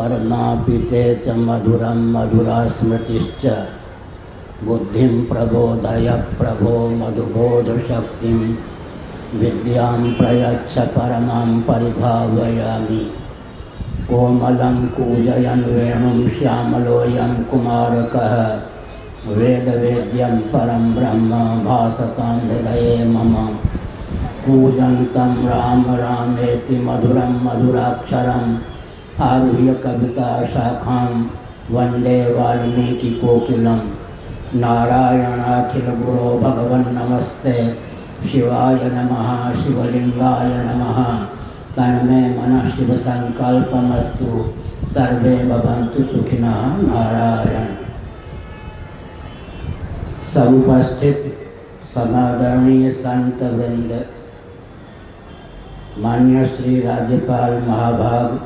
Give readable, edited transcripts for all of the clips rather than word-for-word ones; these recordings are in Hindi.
कर्मापिते च मधुरं मधुरा स्मृतिश्च बुद्धिं प्रबोधय प्रभो मधुबोधशक्तिं विद्यां प्रयच्छ परमां परिभावयामि। कोमलं कूजयन् वेणुं श्यामलोऽयं कुमारकः वेदवेद्यं परं ब्रह्म भासतां हृदये मम। कूजन्तं राम रामेति मधुरं मधुराक्षरम् आरुह्य कविता शाखां वन्दे वाल्मीकिकोकिलं। नारायणाखिल गुरो भगवन् नमस्ते शिवाय नमः शिवलिंगाय नमः। तन्मे मनः शिव संकल्पमस्तु सर्वे भवन्तु सुखिनः। नारायण। समुपस्थित समादरणीय संत वृंद, मान्य श्री राज्यपाल महाभाग,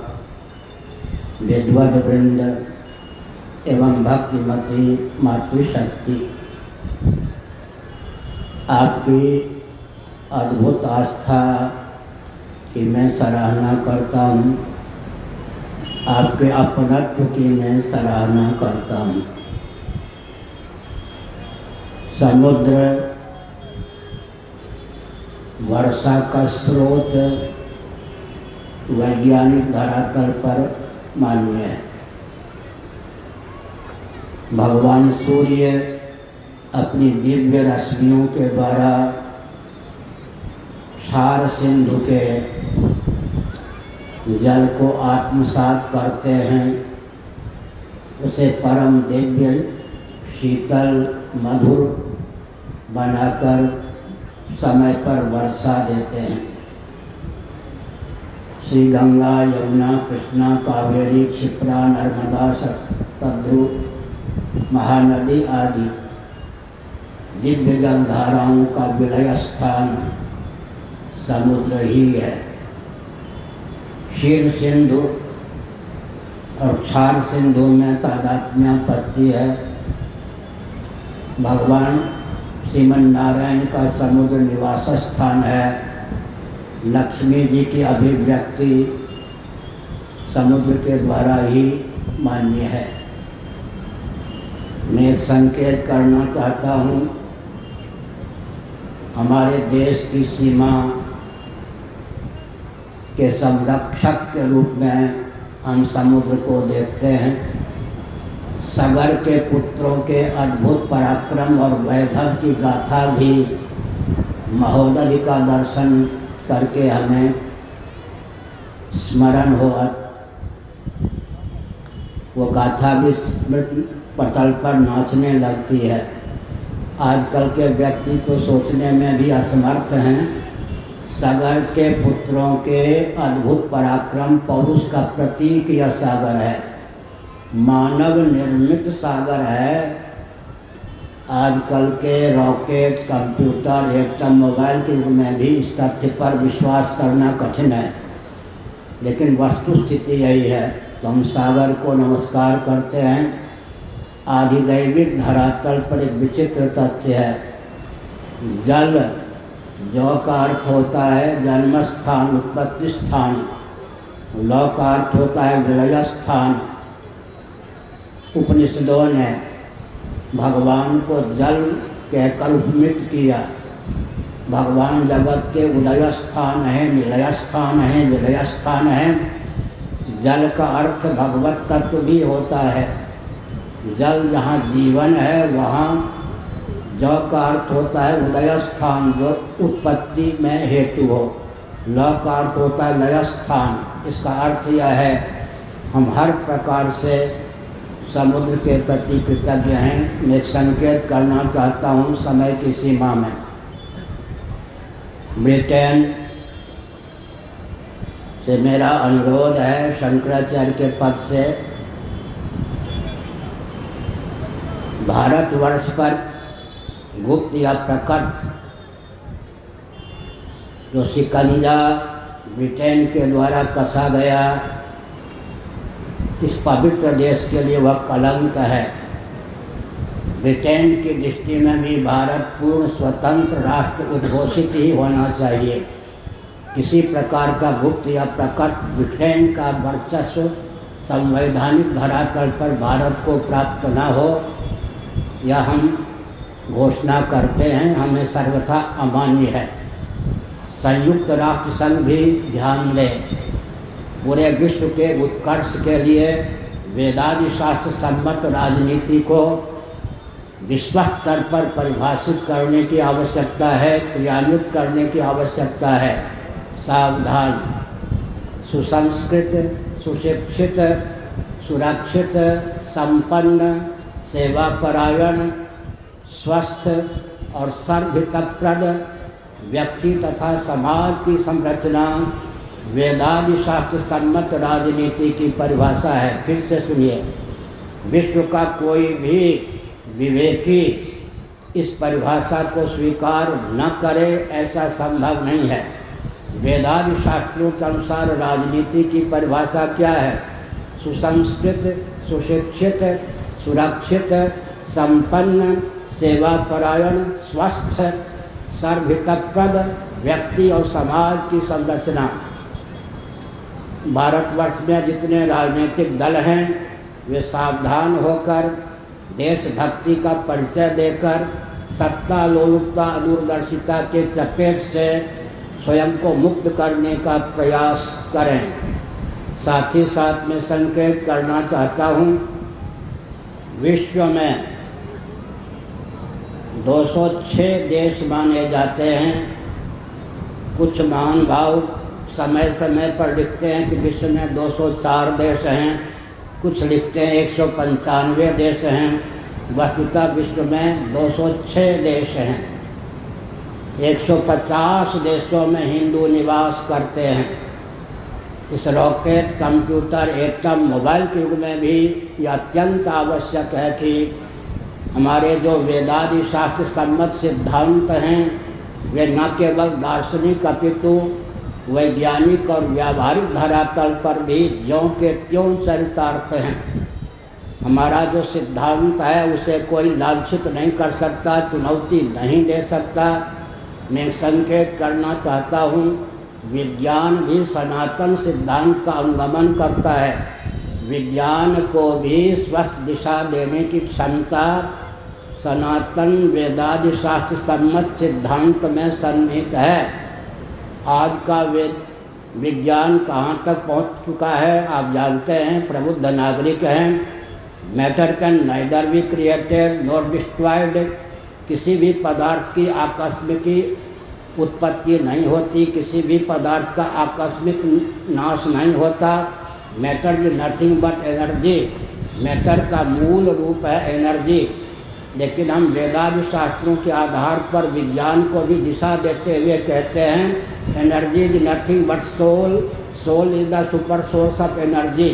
विद्वद वृंद एवं भक्तिमती मातृशक्ति, आपकी अद्भुत आस्था की मैं सराहना करता हूँ, आपके अपनत्व की मैं सराहना करता हूँ। समुद्र वर्षा का स्रोत वैज्ञानिक धरातल पर मान्य है। भगवान सूर्य अपनी दिव्य रश्मियों के द्वारा क्षार सिंधु के जल को आत्मसात करते हैं, उसे परम दिव्य शीतल मधुर बनाकर समय पर वर्षा देते हैं। श्री गंगा यमुना कृष्णा कावेरी क्षिप्रा नर्मदा सतद्रु महानदी आदि दिव्य जलधाराओं का विलय स्थान समुद्र ही है। क्षीर सिंधु और क्षार सिंधु में तादात्म्यपत्ति है। भगवान श्रीमन नारायण का समुद्र निवास स्थान है। लक्ष्मी जी की अभिव्यक्ति समुद्र के द्वारा ही मान्य है। मैं एक संकेत करना चाहता हूँ, हमारे देश की सीमा के संरक्षक के रूप में हम समुद्र को देखते हैं। सागर के पुत्रों के अद्भुत पराक्रम और वैभव की गाथा भी महोदधि का दर्शन करके हमें स्मरण हो, वो गाथा भी स्मृति पटल पर नाचने लगती है। आजकल के व्यक्ति तो सोचने में भी असमर्थ हैं। सागर के पुत्रों के अद्भुत पराक्रम पौरुष का प्रतीक यह सागर है, मानव निर्मित सागर है। आजकल के रॉकेट, कंप्यूटर, एटम मोबाइल के युग में भी इस तथ्य पर विश्वास करना कठिन है, लेकिन वस्तुस्थिति यही है। तो हम सागर को नमस्कार करते हैं। आधिदैविक धरातल पर एक विचित्र तथ्य है। जल जो का अर्थ होता है जन्म स्थान, उत्पत्ति स्थान, लौ का अर्थ होता है विलय स्थान। उपनिषदों ने भगवान को जल कहकर उपमित किया। भगवान जगत के उदय स्थान है, निलय स्थान है, विलय स्थान है। जल का अर्थ भगवत तत्व भी होता है। जल जहाँ जीवन है वहाँ जो का अर्थ होता है उदय स्थान, जो उत्पत्ति में हेतु हो। ल का अर्थ होता है लय स्थान। इसका अर्थ यह है हम हर प्रकार से समुद्र के प्रति कृतज्ञ हैं। मैं एक संकेत करना चाहता हूँ समय की सीमा में। ब्रिटेन से मेरा अनुरोध है, शंकराचार्य के पद से भारतवर्ष पर गुप्त या प्रकट जो शिकंजा ब्रिटेन के द्वारा कसा गया, इस पवित्र देश के लिए वह कलंक है। ब्रिटेन की दृष्टि में भी भारत पूर्ण स्वतंत्र राष्ट्र उद्घोषित ही होना चाहिए। किसी प्रकार का गुप्त या प्रकट ब्रिटेन का वर्चस्व संवैधानिक धरातल पर भारत को प्राप्त न हो, यह हम घोषणा करते हैं, हमें सर्वथा अमान्य है। संयुक्त राष्ट्र संघ भी ध्यान दे, पूरे विश्व के उत्कर्ष के लिए वेदादि शास्त्र सम्मत राजनीति को विश्व स्तर पर परिभाषित करने की आवश्यकता है, क्रियान्वित करने की आवश्यकता है। सावधान, सुसंस्कृत, सुशिक्षित, सुरक्षित, संपन्न, सेवापरायण, स्वस्थ और सर्वहितप्रद व्यक्ति तथा समाज की संरचना वेदादि शास्त्र सम्मत राजनीति की परिभाषा है। फिर से सुनिए, विश्व का कोई भी विवेकी इस परिभाषा को स्वीकार न करे ऐसा संभव नहीं है। वेदादि शास्त्रों के अनुसार राजनीति की परिभाषा क्या है? सुसंस्कृत, सुशिक्षित, सुरक्षित, संपन्न, सेवापरायण, स्वस्थ, सर्वहितप्रद व्यक्ति और समाज की संरचना। भारतवर्ष में जितने राजनीतिक दल हैं वे सावधान होकर देशभक्ति का परिचय देकर सत्ता लोलुपता दूरदर्शिता के चपेट से स्वयं को मुक्त करने का प्रयास करें। साथ ही साथ मैं संकेत करना चाहता हूँ, विश्व में 206 देश माने जाते हैं। कुछ महानुभाव समय समय पर लिखते हैं कि विश्व में 204 देश हैं, कुछ लिखते हैं 195 देश हैं। वस्तुतः विश्व में 206 देश हैं। 150 देशों में हिंदू निवास करते हैं। इस रॉकेट, कंप्यूटर, एटम, मोबाइल के युग में भी यह अत्यंत आवश्यक है कि हमारे जो वेदादि शास्त्र सम्मत सिद्धांत हैं वे न केवल दार्शनिक अपितु वैज्ञानिक और व्यावहारिक धरातल पर भी ज्यों के त्यों चरितार्थ हैं। हमारा जो सिद्धांत है उसे कोई लांछित नहीं कर सकता, चुनौती नहीं दे सकता। मैं संकेत करना चाहता हूँ, विज्ञान भी सनातन सिद्धांत का अनुगमन करता है। विज्ञान को भी स्वस्थ दिशा देने की क्षमता सनातन वेदादि शास्त्र सम्मत सिद्धांत में सन्निहित है। आज का विज्ञान कहाँ तक पहुँच चुका है आप जानते हैं, प्रबुद्ध नागरिक हैं। Matter can neither be created nor destroyed. किसी भी पदार्थ की आकस्मिक उत्पत्ति नहीं होती, किसी भी पदार्थ का आकस्मिक नाश नहीं होता। Matter is nothing but energy. Matter का मूल रूप है एनर्जी। लेकिन हम वेदादि शास्त्रों के आधार पर विज्ञान को भी दिशा देते हुए कहते हैं energy is nothing but soul, soul is the super source of energy.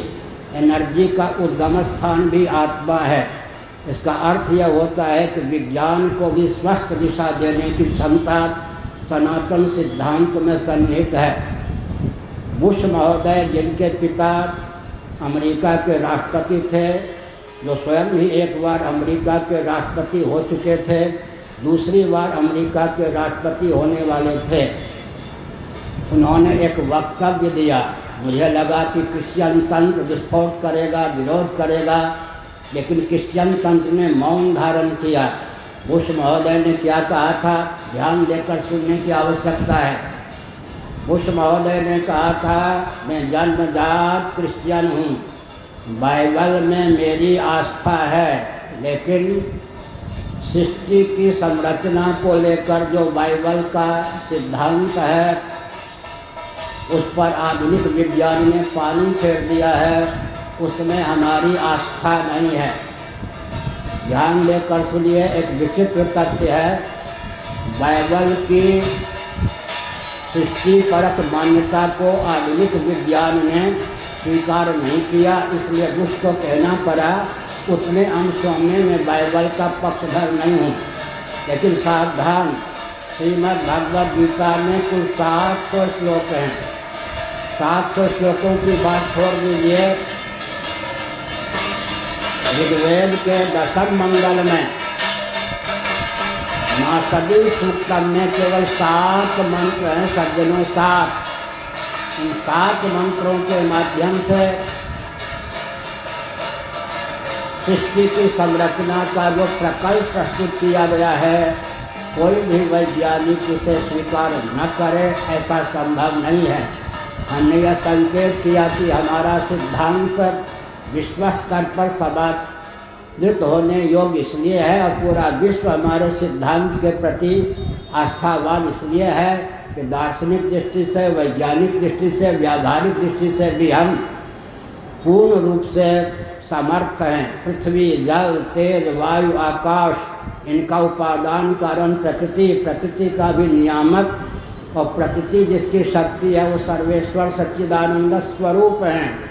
Energy का उद्गम स्थान भी आत्मा है। इसका अर्थ यह होता है कि विज्ञान को भी स्वस्थ दिशा देने की क्षमता सनातन सिद्धांत में सन्निहित है। बुश महोदय, जिनके पिता अमेरिका के राष्ट्रपति थे, जो स्वयं ही एक बार अमेरिका के राष्ट्रपति हो चुके थे, दूसरी बार अमेरिका के राष्ट्रपति होने वाले थे, उन्होंने एक वक्तव्य दिया। मुझे लगा कि क्रिश्चियन तंत्र विस्फोट करेगा, विरोध करेगा, लेकिन क्रिश्चियन तंत्र ने मौन धारण किया। बुश महोदय ने क्या कहा था, ध्यान देकर सुनने की आवश्यकता है। बुश महोदय ने कहा था, मैं जन्मजात क्रिश्चियन हूँ, बाइबल में मेरी आस्था है, लेकिन सृष्टि की संरचना को लेकर जो बाइबल का सिद्धांत है उस पर आधुनिक विज्ञान ने पानी फेर दिया है, उसमें हमारी आस्था नहीं है। ध्यान देकर सुनिए, एक विचित्र तथ्य है, बाइबल की सृष्टि परक मान्यता को आधुनिक विज्ञान ने स्वीकार नहीं किया, इसलिए उसको कहना पड़ा उतने अंशों में मैं बाइबल का पक्षधर नहीं हूँ। लेकिन सावधान, श्रीमद् भगवद गीता में कुल 700 श्लोक हैं। 700 श्लोकों की बात छोड़ दीजिए, ऋग्वेद के 10वें मंगल में मासदी सूक्तम में केवल 7 मंत्र हैं सज्जनों, 7। उन 7 मंत्रों के माध्यम से सृष्टि की संरचना का जो प्रकल्प प्रस्तुत किया गया है, कोई भी वैज्ञानिक उसे स्वीकार न करे, ऐसा संभव नहीं है। हमने यह संकेत किया कि हमारा सिद्धांत विश्व स्तर पर समादृत होने योग्य इसलिए है और पूरा विश्व हमारे सिद्धांत के प्रति आस्थावान इसलिए है कि दार्शनिक दृष्टि से, वैज्ञानिक दृष्टि से, व्यावहारिक दृष्टि से भी हम पूर्ण रूप से समर्थ हैं। पृथ्वी, जल, तेज, वायु, आकाश, इनका उपादान कारण प्रकृति, प्रकृति का भी नियामक और प्रकृति जिसकी शक्ति है वो सर्वेश्वर सच्चिदानंद स्वरूप हैं।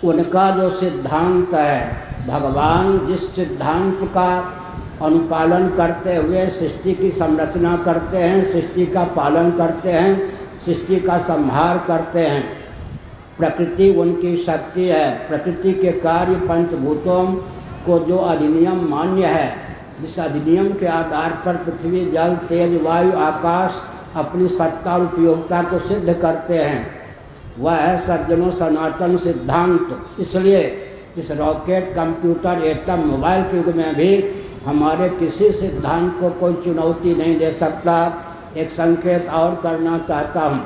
उनका जो सिद्धांत है, भगवान जिस सिद्धांत का अनुपालन करते हुए सृष्टि की संरचना करते हैं, सृष्टि का पालन करते हैं, सृष्टि का संहार करते हैं, प्रकृति उनकी शक्ति है। प्रकृति के कार्य पंचभूतों को जो अधिनियम मान्य है, जिस अधिनियम के आधार पर पृथ्वी, जल, तेज, वायु, आकाश अपनी सत्ता और उपयोगिता को सिद्ध करते हैं, वह है सज्जनों सनातन सिद्धांत। इसलिए इस रॉकेट, कंप्यूटर, एटम, मोबाइल के युग में भी हमारे किसी सिद्धांत को कोई चुनौती नहीं दे सकता। एक संकेत और करना चाहता हूँ।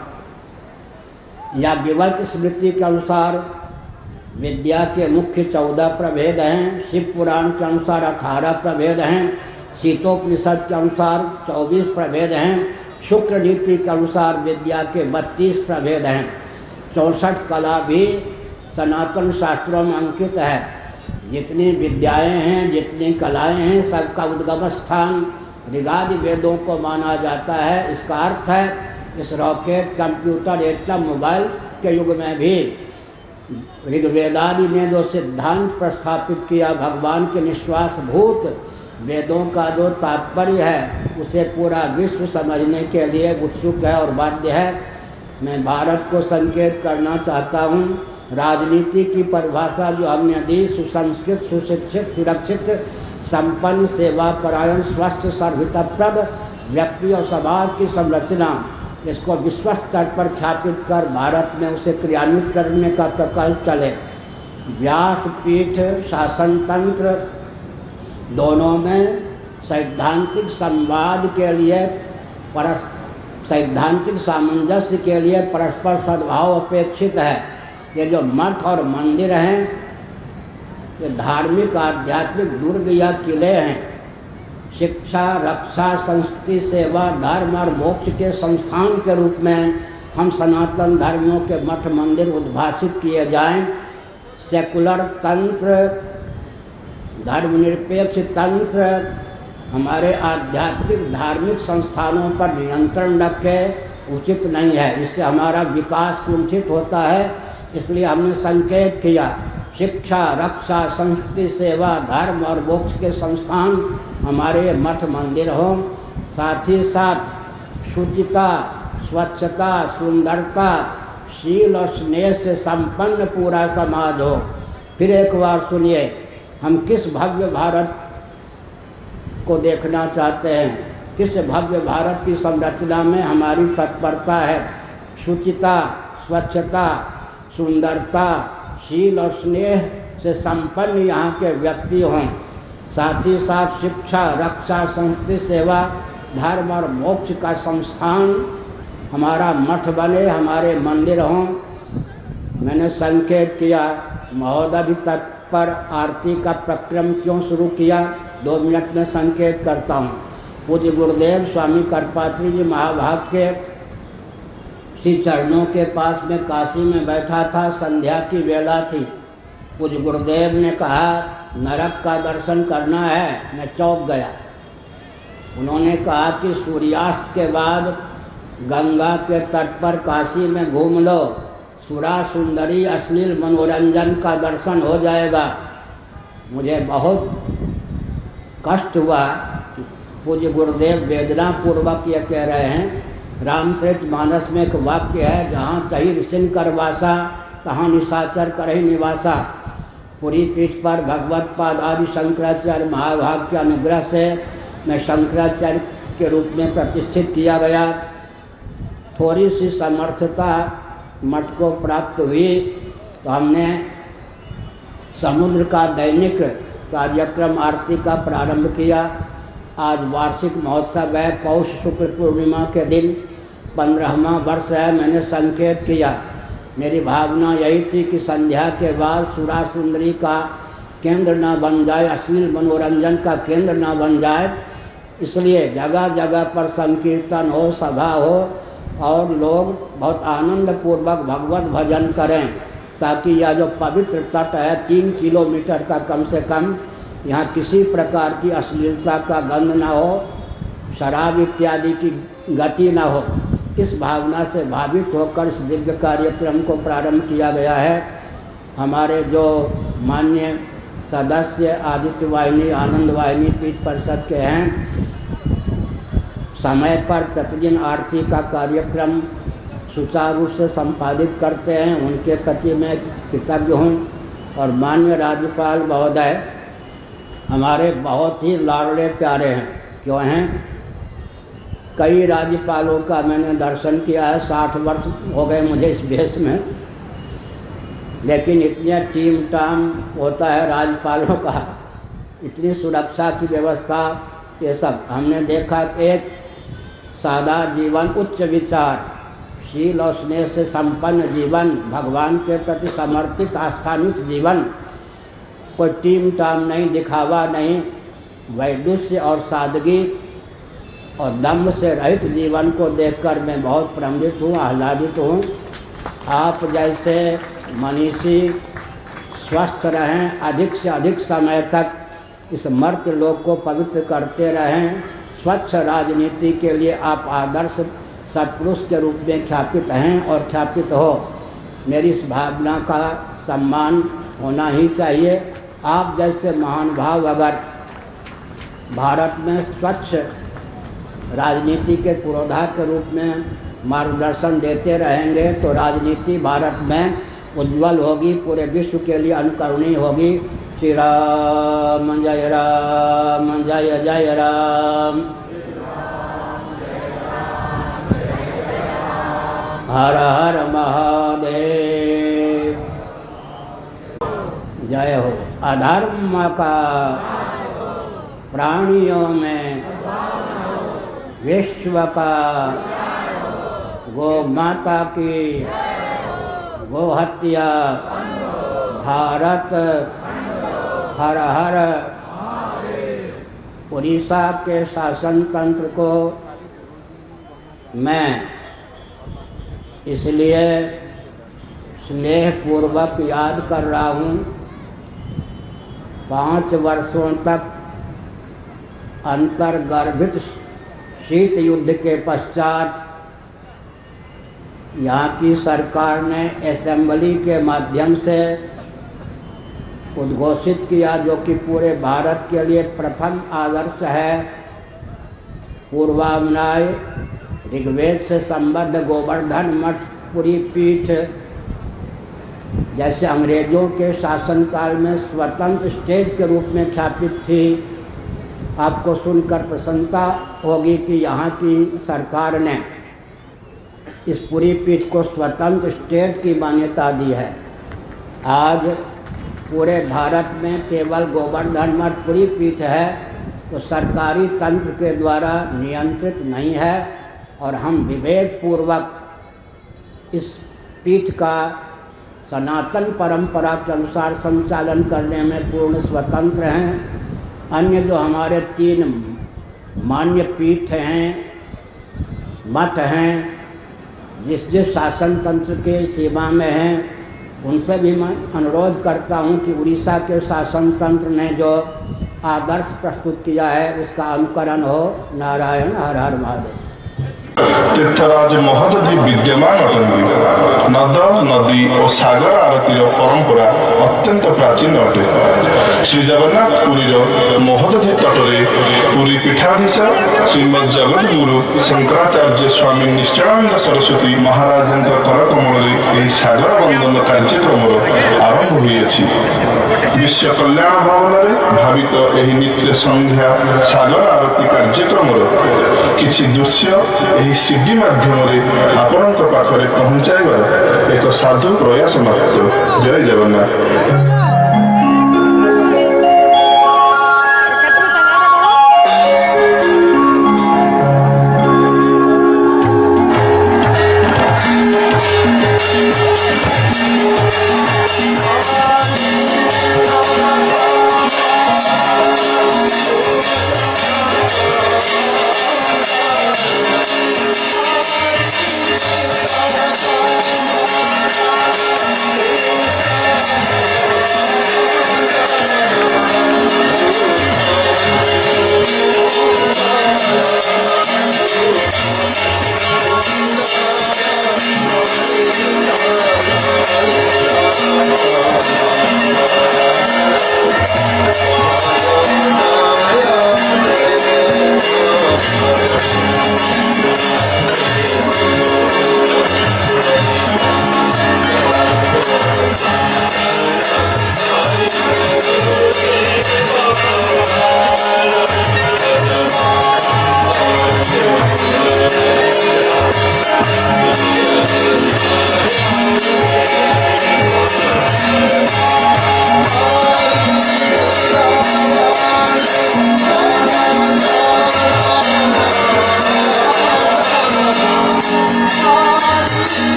याज्ञवल्क्य स्मृति के अनुसार विद्या के मुख्य 14 प्रभेद हैं, शिव पुराण के अनुसार 18 प्रभेद हैं, शीतोपनिषद के अनुसार 24 प्रभेद हैं, शुक्र नीति के अनुसार विद्या के 32 प्रभेद हैं। 64 कला भी सनातन शास्त्रों में अंकित है। जितनी विद्याएं हैं, जितनी कलाएं हैं, सबका उद्गम स्थान ऋगादि वेदों को माना जाता है। इसका अर्थ है इस रॉकेट, कंप्यूटर, एटम, मोबाइल के युग में भी ऋग्वेदादि ने जो सिद्धांत प्रस्थापित किया, भगवान के निश्वासभूत वेदों का जो तात्पर्य है, उसे पूरा विश्व समझने के लिए उत्सुक है और बाध्य है। मैं भारत को संकेत करना चाहता हूँ। राजनीति की परिभाषा जो हमने दी, सुसंस्कृत, सुशिक्षित, सुरक्षित, संपन्न, सेवापरायण, स्वस्थ, सर्वहितप्रद व्यक्ति और समाज की संरचना, इसको विश्व स्तर पर ख्यापित कर भारत में उसे क्रियान्वित करने का प्रकल्प चले। व्यासपीठ, शासन तंत्र दोनों में सैद्धांतिक संवाद के लिए, सैद्धांतिक सामंजस्य के लिए परस्पर सद्भाव अपेक्षित है। ये जो मठ और मंदिर हैं, ये धार्मिक आध्यात्मिक दुर्ग या किले हैं। शिक्षा, रक्षा, संस्कृति, सेवा, धर्म और मोक्ष के संस्थान के रूप में हम सनातन धर्मियों के मठ मंदिर उद्भाषित किए जाएं। सेकुलर तंत्र, धर्मनिरपेक्ष तंत्र हमारे आध्यात्मिक धार्मिक संस्थानों पर नियंत्रण रखे उचित नहीं है। इससे हमारा विकास कुंठित होता है। इसलिए हमने संकेत किया, शिक्षा, रक्षा, संस्कृति, सेवा, धर्म और मोक्ष के संस्थान हमारे मठ मंदिर हों। साथ ही साथ शुचिता, स्वच्छता, सुंदरता, शील और स्नेह से संपन्न पूरा समाज हो। फिर एक बार सुनिए, हम किस भव्य भारत को देखना चाहते हैं, किस भव्य भारत की संरचना में हमारी तत्परता है। शुचिता, स्वच्छता, सुंदरता, शील और स्नेह से संपन्न यहाँ के व्यक्ति हों। साथ ही साथ शिक्षा, रक्षा, संस्कृति, सेवा, धर्म और मोक्ष का संस्थान हमारा मठ बने, हमारे मंदिर हों। मैंने संकेत किया, महोदय भी तत्पर आरती का प्रक्रम क्यों शुरू किया, 2 मिनट में संकेत करता हूँ। पूज्य गुरुदेव स्वामी करपात्री जी महाभाग के श्री चरणों के पास में काशी में बैठा था। संध्या की वेला थी। पूज्य गुरुदेव ने कहा, नरक का दर्शन करना है। मैं चौंक गया। उन्होंने कहा कि सूर्यास्त के बाद गंगा के तट पर काशी में घूम लो, सुरा सुंदरी अश्लील मनोरंजन का दर्शन हो जाएगा। मुझे बहुत कष्ट हुआ। पूज्य गुरुदेव वेदना पूर्वक ये कह रहे हैं। रामचरितमानस में एक वाक्य है, जहाँ चही ऋषिन कर वासा, तहाँ निशाचर करहि निवासा। पूरी पीठ पर भगवत पाद आदि शंकराचार्य महाभाग के अनुग्रह से मैं शंकराचार्य के रूप में प्रतिष्ठित किया गया। थोड़ी सी समर्थता मठ को प्राप्त हुई तो हमने समुद्र का दैनिक कार्यक्रम आरती का प्रारंभ किया। आज वार्षिक महोत्सव है, पौष शुक्ल पूर्णिमा के दिन 15वां वर्ष है। मैंने संकेत किया, मेरी भावना यही थी कि संध्या के बाद सुरा सुंदरी का केंद्र न बन जाए, अश्लील मनोरंजन का केंद्र न बन जाए, इसलिए जगह जगह पर संकीर्तन हो, सभा हो और लोग बहुत आनंद पूर्वक भगवत भजन करें, ताकि यह जो पवित्र तट है 3 किलोमीटर का कम से कम, यहाँ किसी प्रकार की अश्लीलता का गंध न हो, शराब इत्यादि की गति न हो। इस भावना से भावित होकर इस दिव्य कार्यक्रम को प्रारंभ किया गया है। हमारे जो माननीय सदस्य आदित्य वाहिनी, आनंद वाहिनी पीठ परिषद के हैं, समय पर प्रतिदिन आरती का कार्यक्रम सुचारू रूप से संपादित करते हैं, उनके प्रति मैं कृतज्ञ हूँ। और माननीय राज्यपाल महोदय हमारे बहुत ही लाडले प्यारे हैं। क्यों हैं? कई राज्यपालों का मैंने दर्शन किया है, 60 वर्ष हो गए मुझे इस भेष में, लेकिन इतने टीम टाम होता है राज्यपालों का, इतनी सुरक्षा की व्यवस्था, ये सब हमने देखा। एक सादा जीवन, उच्च विचार, शील और स्नेह से संपन्न जीवन, भगवान के प्रति समर्पित आस्थानित जीवन, कोई टीम टाम नहीं, दिखावा नहीं, वैदुष्य और सादगी और दम्भ से रहित जीवन को देखकर मैं बहुत प्रमुदित हूँ, आह्लादित हूँ। आप जैसे मनीषी स्वस्थ रहें, अधिक से अधिक समय तक इस मर्त्य लोक को पवित्र करते रहें। स्वच्छ राजनीति के लिए आप आदर्श सत्पुरुष के रूप में ख्यापित हैं और ख्यापित हो। मेरी इस भावना का सम्मान होना ही चाहिए। आप जैसे महान भाव अगर भारत में स्वच्छ राजनीति के पुरोधा के रूप में मार्गदर्शन देते रहेंगे तो राजनीति भारत में उज्जवल होगी, पूरे विश्व के लिए अनुकरणीय होगी। श्री राम जय राम, जय जय राम, हर हर महादेव। जय हो। अधर्म का प्राणियों में विश्व का, गौ माता की गो हत्या, भारत हर हर। उड़ीसा के शासन तंत्र को मैं इसलिए स्नेहपूर्वक याद कर रहा हूँ। 5 वर्षों तक अंतर्गर्भित शीत युद्ध के पश्चात यहाँ की सरकार ने असेंबली के माध्यम से उद्घोषित किया, जो कि पूरे भारत के लिए प्रथम आदर्श है। पूर्वामनाय ऋग्वेद से संबद्ध गोवर्धन मठ पुरी पीठ जैसे अंग्रेजों के शासनकाल में स्वतंत्र स्टेट के रूप में ख्यापित थी। आपको सुनकर प्रसन्नता होगी कि यहाँ की सरकार ने इस पुरी पीठ को स्वतंत्र स्टेट की मान्यता दी है। आज पूरे भारत में केवल गोवर्धन मठ पुरी पीठ है, तो सरकारी तंत्र के द्वारा नियंत्रित नहीं है और हम विवेक पूर्वक इस पीठ का सनातन परंपरा के अनुसार संचालन करने में पूर्ण स्वतंत्र हैं। अन्य जो हमारे 3 मान्य पीठ हैं, मठ हैं, जिस शासन तंत्र के सीमा में हैं, उनसे भी मैं अनुरोध करता हूं कि उड़ीसा के शासन तंत्र ने जो आदर्श प्रस्तुत किया है उसका अनुकरण हो। नारायण, हर हर महादेव। तीर्थराज महोदधि विद्यमान अटंती। नद नदी और सागर आरतीर परंपरा अत्यंत प्राचीन अटे। श्री जगन्नाथ पुरीर महोदधि तटरे पुरी पीठाधीश श्रीमद जगद्गुरु शंकराचार्य स्वामी निश्चलानंद सरस्वती महाराज करकमल सागर बंदन कार्यक्रम आरंभ हुई। विश्व कल्याण भवन में भावित यह नित्य संध्या सागर आरती कार्यक्रम किछि दृश्य सीडी माध्यम आपण पाखे पहुंचाइबार एक साधु प्रयास मात्र। जय जगन्नाथ।